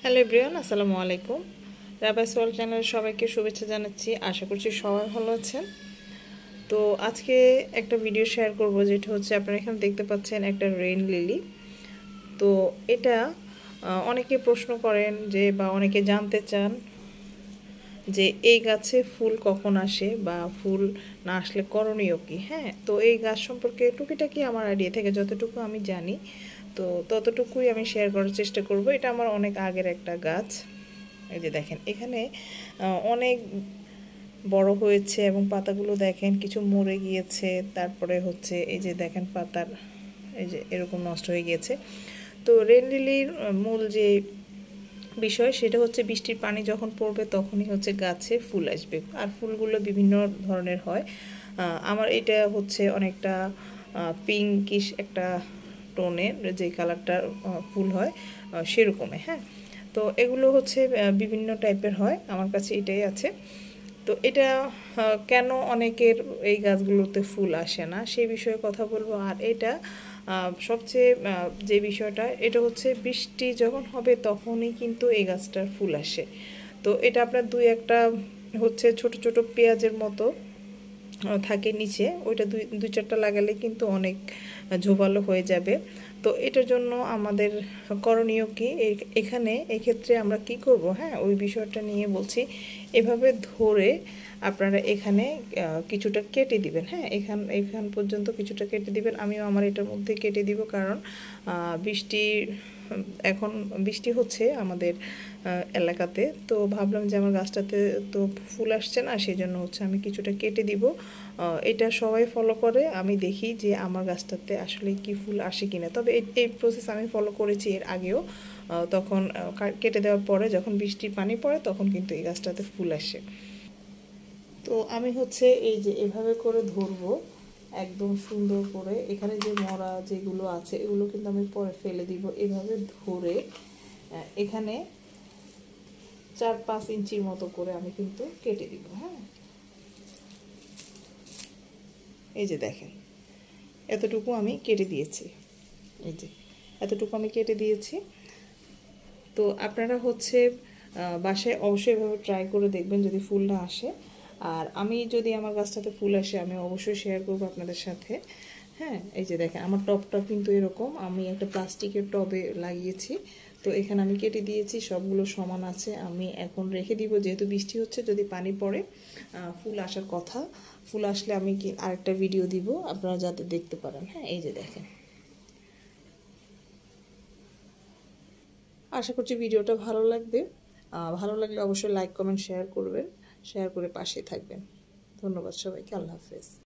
Hello everyone, আসসালামু আলাইকুম। রাবাইস world চ্যানেলে সবাইকে শুভেচ্ছা জানাচ্ছি। আশা করছি সবাই ভালো আছেন। তো আজকে একটা ভিডিও শেয়ার করব, যেটা হচ্ছে আপনারা এখানে দেখতে পাচ্ছেন একটা রেইন লিলি। তো এটা অনেকে প্রশ্ন করেন যে, বা অনেকে জানতে চান যে এই গাছে ফুল কখন আসে বা ফুল না আসলে করণীয় কি। হ্যাঁ, তো এই গাছ সম্পর্কে টুকিটাকি আমার আইডিয়া থেকে যতটুকু আমি জানি, তো ততটুকুই আমি শেয়ার করার চেষ্টা করব। এটা আমার অনেক আগের একটা গাছ। এই যে দেখেন, এখানে অনেক বড় হয়েছে এবং পাতাগুলো দেখেন কিছু মরে গিয়েছে। তারপরে হচ্ছে এই যে দেখেন পাতার এই যে এরকম নষ্ট হয়ে গিয়েছে। তো রেন লিলির মূল যে বিষয়, সেটা হচ্ছে বৃষ্টির পানি যখন পড়বে তখনই হচ্ছে গাছে ফুল আসবে, আর ফুলগুলো বিভিন্ন ধরনের হয়। আমার এটা হচ্ছে অনেকটা পিঙ্কিশ একটা টোনের যে কালারটার ফুল হয় সেরকমই। হ্যাঁ, তো এগুলো হচ্ছে বিভিন্ন টাইপের হয়, আমার কাছে এটাই আছে। তো এটা কেন অনেকের এই গাছগুলোতে ফুল আসে না সেই বিষয়ে কথা বলবো। আর এটা সবচেয়ে যে বিষয়টা, এটা হচ্ছে বৃষ্টি যখন হবে তখনই কিন্তু এই গাছটার ফুল আসে। তো এটা আপনার দুই একটা হচ্ছে ছোট ছোট পেঁয়াজের মতো থাকে নিচে, ওইটা দুই চারটা লাগালে কিন্তু অনেক ঝোপালো হয়ে যাবে। তো এটার জন্য আমাদের করণীয় কি, এখানে এক্ষেত্রে আমরা কি করব, হ্যাঁ ওই বিষয়টা নিয়ে বলছি। এভাবে ধরে আপনারা এখানে কিছুটা কেটে দিবেন। হ্যাঁ, এখান পর্যন্ত কিছুটা কেটে দিবেন। আমিও আমার এটার মধ্যে কেটে দিব, কারণ এখন বৃষ্টি হচ্ছে আমাদের এলাকাতে। তো ভাবলাম যে আমার গাছটাতে তো ফুল আসছে না, সেই জন্য হচ্ছে আমি কিছুটা কেটে দিব। এটা সবাই ফলো করে, আমি দেখি যে আমার গাছটাতে আসলে কি ফুল আসে কিনা। তবে এই প্রসেস আমি ফলো করেছি এর আগেও। তখন কেটে দেওয়ার পরে যখন বৃষ্টির পানি পড়ে তখন কিন্তু এই গাছটাতে ফুল আসে। তো আমি হচ্ছে এই যে এভাবে করে ধরবো একদম সুন্দর করে। এখানে যে মরা যেগুলো আছে এগুলো কিন্তু আমি পরে ফেলে দিব। এভাবে ধরে এখানে 4-5 ইঞ্চির মতো করে আমি কিন্তু কেটে দিব। হ্যাঁ, এই যে দেখেন এতটুকু আমি কেটে দিয়েছি। এই যে এতটুকু আমি কেটে দিয়েছি। তো আপনারা হচ্ছে বাসায় অবশ্যই এভাবে ট্রাই করে দেখবেন যদি ফুল না আসে। আর আমি যদি আমার গাছটাতে ফুল আসে আমি অবশ্যই শেয়ার করবো আপনাদের সাথে। হ্যাঁ, এই যে দেখেন আমার টবটা কিন্তু এরকম, আমি একটা প্লাস্টিকের টবে লাগিয়েছি। তো এখানে আমি কেটে দিয়েছি, সবগুলো সমান আছে। আমি এখন রেখে দিব, যেহেতু বৃষ্টি হচ্ছে, যদি পানি পড়ে ফুল আসার কথা, ফুল আসলে আমি আরেকটা ভিডিও দিব আপনারা যাতে দেখতে পারেন। হ্যাঁ, এই যে দেখেন। আশা করছি ভিডিওটা ভালো লাগবে। ভালো লাগলে অবশ্যই লাইক কমেন্ট শেয়ার করবেন, শেয়ার করে পাশে থাকবেন। ধন্যবাদ সবাইকে। আল্লাহ হাফেজ।